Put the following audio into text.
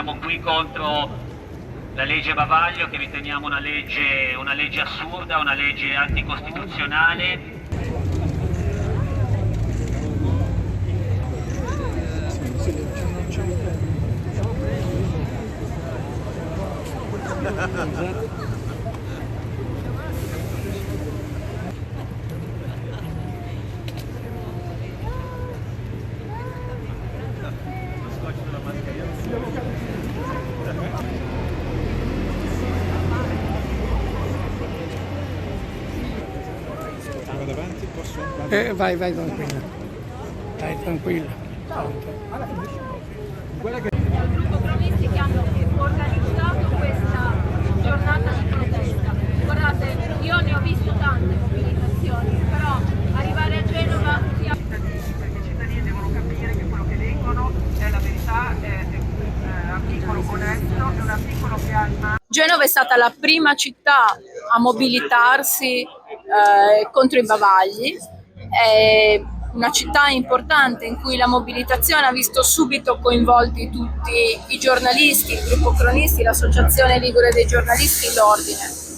siamo qui contro la legge Bavaglio, che riteniamo una legge assurda, una legge anticostituzionale. Vado avanti, posso? Vai tranquilla. Vai tranquilla. Il gruppo cronisti che hanno organizzato questa giornata di protesta. Guardate, io ne ho visto tante mobilitazioni, però arrivare a Genova perché i cittadini devono capire che quello che leggono è la verità, è un articolo onesto, è un articolo che ha in mano. Genova è stata la prima città a mobilitarsi contro i bavagli, è una città importante in cui la mobilitazione ha visto subito coinvolti tutti i giornalisti, il gruppo cronisti, l'associazione Ligure dei giornalisti, l'ordine.